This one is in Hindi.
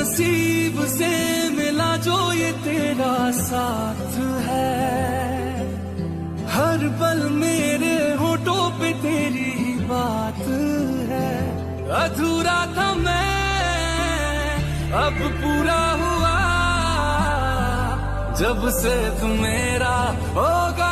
नसीब से मिला जो ये तेरा साथ है। हर पल मेरे होठों पे तेरी बात है। अधूरा था मैं अब पूरा हुआ, जब से तू मेरा होगा।